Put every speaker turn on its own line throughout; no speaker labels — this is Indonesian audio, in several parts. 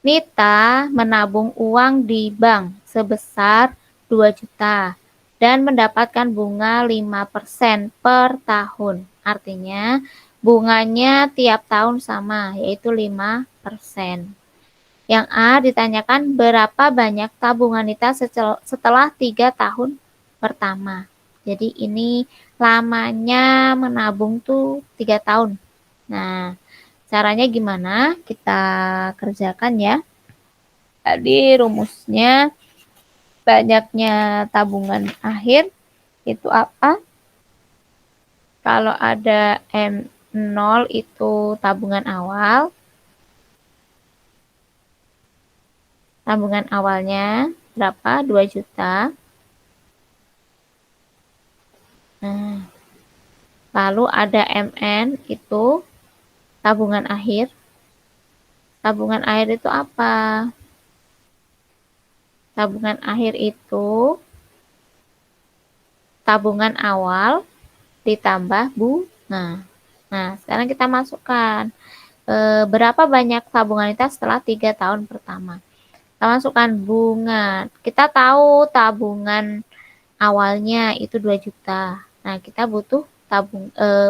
Nita menabung uang di bank sebesar 2 juta dan mendapatkan bunga 5% per tahun. Artinya bunganya tiap tahun sama, yaitu 5%. Yang A ditanyakan berapa banyak tabungan Nita setelah 3 tahun pertama. Jadi ini lamanya menabung tuh 3 tahun. Nah, caranya gimana? Kita kerjakan ya. Tadi rumusnya banyaknya tabungan akhir itu apa? Kalau ada M0 itu tabungan awal. Tabungan awalnya berapa? 2 juta. Nah, lalu ada MN itu tabungan akhir. Tabungan akhir itu apa? Tabungan akhir itu tabungan awal ditambah bunga. Nah, sekarang kita masukkan berapa banyak tabungan kita setelah 3 tahun pertama. Kita masukkan bunga. Kita tahu tabungan awalnya itu 2 juta. Nah, kita butuh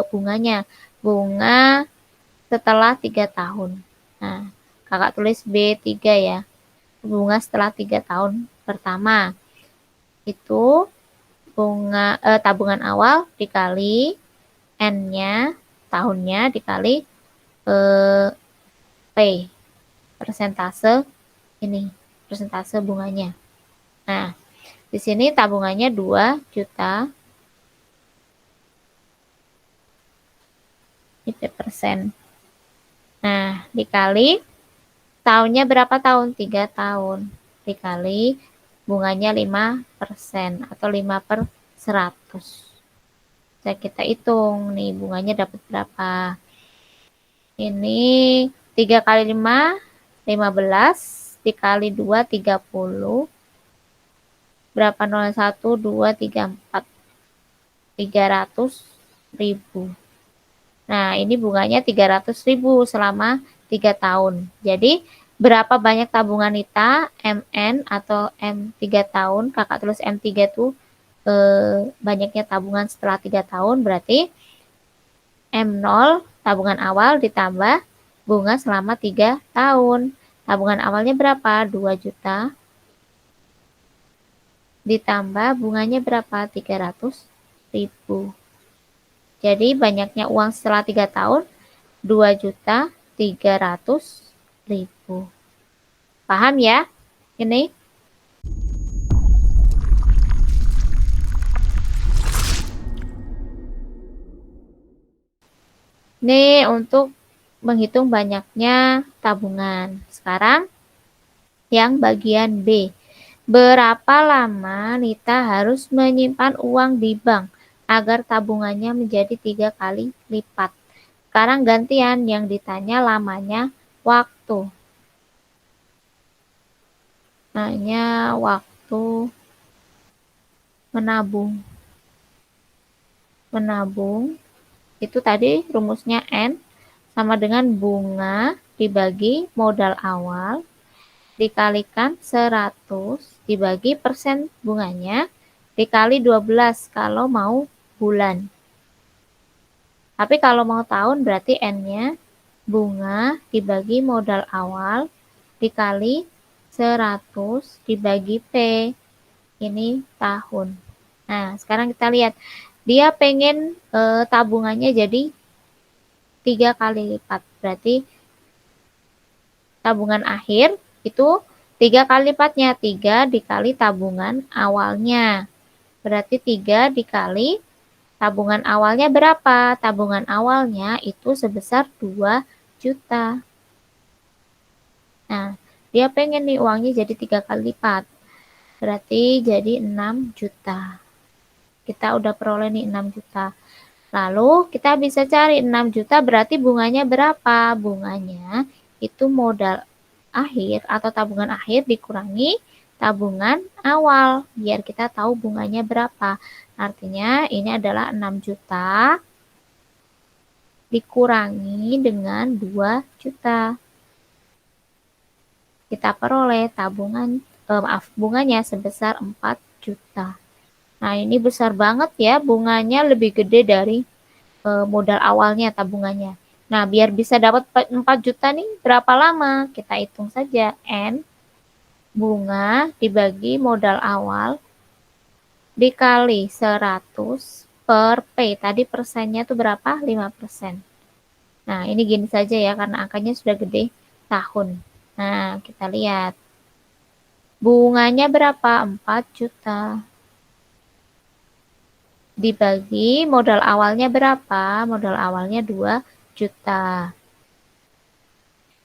bunganya. Bunga setelah 3 tahun. Nah, kakak tulis B3 ya. Bunga setelah 3 tahun pertama. Itu bunga tabungan awal dikali N-nya, tahunnya dikali P, persentase ini, persentase bunganya. Nah, di sini tabungannya 2 juta. Ini persen. Nah, dikali tahunnya berapa tahun? 3 tahun. Dikali bunganya 5% atau 5/100. Kita hitung nih bunganya dapat berapa. Ini 3 kali 5, 15. Dikali 2, 30. Berapa 01, 2, 3, 4. 300.000. Nah, ini bunganya 300.000 selama 3 tahun. Jadi, berapa banyak tabungan Nita, MN atau M3 tahun, kakak tulis M3 tuh banyaknya tabungan setelah 3 tahun, berarti M0 tabungan awal ditambah bunga selama 3 tahun. Tabungan awalnya berapa? 2 juta. Ditambah bunganya berapa? 300.000. Jadi banyaknya uang setelah 3 tahun 2.300.000. Paham ya? Ini. Ini untuk menghitung banyaknya tabungan. Sekarang yang bagian B. Berapa lama Nita harus menyimpan uang di bank agar tabungannya menjadi 3 kali lipat? Sekarang gantian yang ditanya lamanya waktu. Namanya waktu menabung. Menabung itu tadi rumusnya N sama dengan bunga dibagi modal awal dikalikan 100 dibagi persen bunganya dikali 12 kalau mau bulan. Tapi kalau mau tahun berarti N-nya bunga dibagi modal awal dikali 100 dibagi P. Ini tahun. Nah, sekarang kita lihat. Dia pengen tabungannya jadi 3 kali lipat. Berarti tabungan akhir itu 3 kali lipatnya. 3 dikali tabungan awalnya. Berarti 3 dikali tabungan awalnya berapa? Tabungan awalnya itu sebesar 2 juta. Nah, dia pengen nih uangnya jadi 3 kali lipat. Berarti jadi 6 juta. Kita udah peroleh nih 6 juta. Lalu kita bisa cari 6 juta berarti bunganya berapa? Bunganya itu modal akhir atau tabungan akhir dikurangi tabungan awal. Biar kita tahu bunganya berapa. Artinya ini adalah 6 juta dikurangi dengan 2 juta. kita peroleh bunganya sebesar 4 juta. Nah, ini besar banget ya, bunganya lebih gede dari modal awalnya tabungannya. Nah, biar bisa dapat 4 juta nih, berapa lama? Kita hitung saja. N bunga dibagi modal awal dikali 100 per P. Tadi persennya itu berapa? 5%. Nah, ini gini saja ya, karena angkanya sudah gede, tahun. Nah, kita lihat. Bunganya berapa? 4 juta. Dibagi modal awalnya berapa? Modal awalnya 2 juta.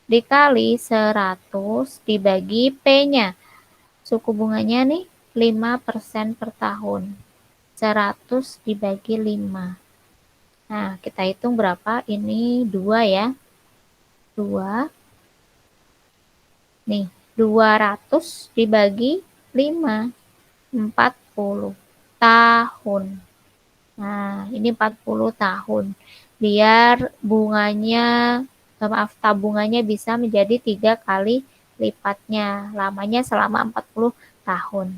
Dikali 100 dibagi P-nya. Suku bunganya nih 5% per tahun. 100 dibagi 5. Nah, kita hitung berapa? Ini 2 ya. 2. Nih, 200 dibagi 5. 40 tahun. Nah, ini 40 tahun. Biar bunganya, maaf, tabungannya bisa menjadi 3 kali lipatnya. Lamanya selama 40 tahun.